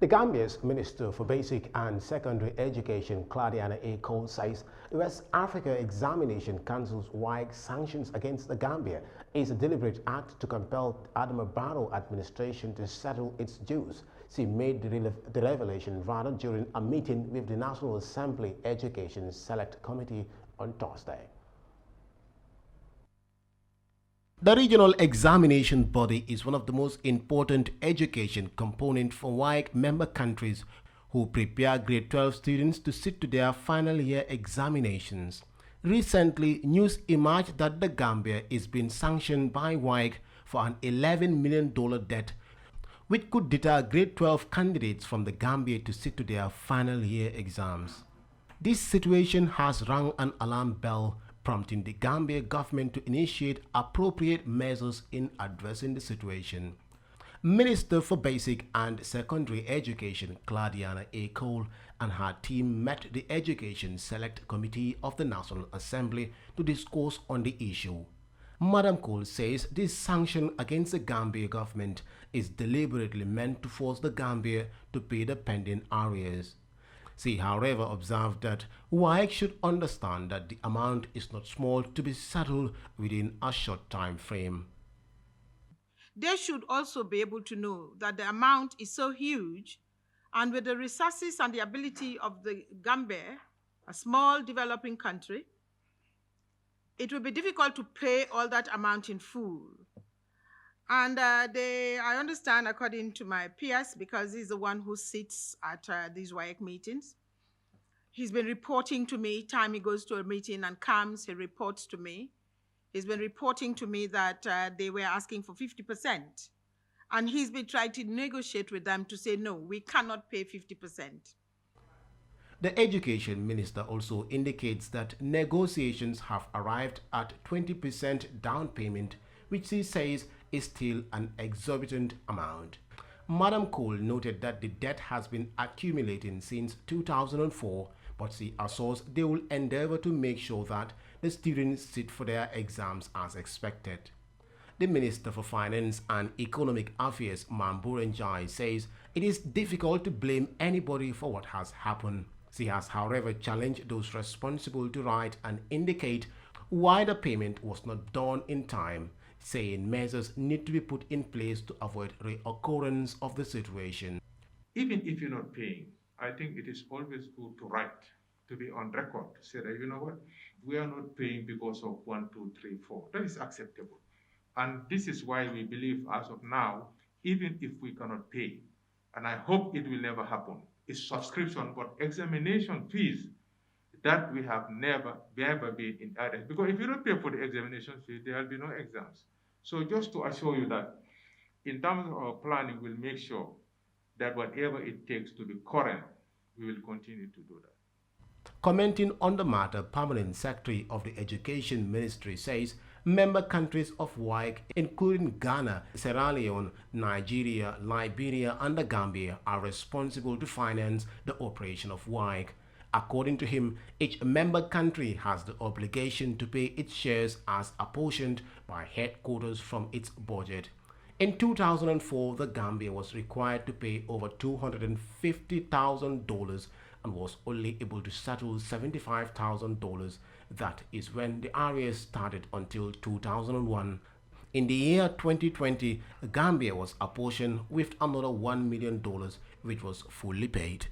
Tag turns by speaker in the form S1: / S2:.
S1: The Gambia's Minister for Basic and Secondary Education, Claudiana A. Cole, says the West Africa Examination Council's Waec sanctions against the Gambia is a deliberate act to compel Adama Barrow administration to settle its dues. She made the revelation rather during a meeting with the National Assembly Education Select Committee on Thursday. The regional examination body is one of the most important education components for Waec member countries who prepare grade 12 students to sit to their final year examinations. Recently, news emerged that the Gambia is being sanctioned by Waec for an $11 million debt, which could deter grade 12 candidates from the Gambia to sit to their final year exams. This situation has rung an alarm bell, prompting the Gambia government to initiate appropriate measures in addressing the situation. Minister for Basic and Secondary Education, Claudiana A. Cole, and her team met the Education Select Committee of the National Assembly to discuss on the issue. Madam Cole says this sanction against the Gambia government is deliberately meant to force the Gambia to pay the pending arrears. She, however, observed that Waec should understand that the amount is not small to be settled within a short time frame.
S2: They should also be able to know that the amount is so huge, and with the resources and the ability of the Gambia, a small developing country, it will be difficult to pay all that amount in full. And I understand, according to my peers, because he's the one who sits at these Waec meetings, he's been reporting to me. Time he goes to a meeting and comes, he reports to me. He's been reporting to me that they were asking for 50%. And he's been trying to negotiate with them to say, no, we cannot pay 50%.
S1: The Education Minister also indicates that negotiations have arrived at 20% down payment, which she says is still an exorbitant amount. Madam Cole noted that the debt has been accumulating since 2004, but she assures they will endeavor to make sure that the students sit for their exams as expected. The Minister for Finance and Economic Affairs, Mambu Njai, says it is difficult to blame anybody for what has happened. She has, however, challenged those responsible to write and indicate why the payment was not done in time, saying measures need to be put in place to avoid reoccurrence of the situation.
S3: Even if you're not paying, I think it is always good to write, to be on record, to say that, you know what, we are not paying because of 1, 2, 3, 4. That is acceptable. And this is why we believe as of now, even if we cannot pay, and I hope it will never happen, is subscription, but examination fees that we have never been in arrest. Because if you don't pay for the examination fee, there will be no exams. So just to assure you that in terms of our planning, we'll make sure that whatever it takes to be current, we will continue to do that.
S1: Commenting on the matter, Permanent Secretary of the Education Ministry says member countries of Waec, including Ghana, Sierra Leone, Nigeria, Liberia, and the Gambia, are responsible to finance the operation of Waec. According to him, each member country has the obligation to pay its shares as apportioned by headquarters from its budget. In 2004, the Gambia was required to pay over $250,000 and was only able to settle $75,000. That is when the arrears started until 2001. In the year 2020, Gambia was apportioned with another $1 million, which was fully paid.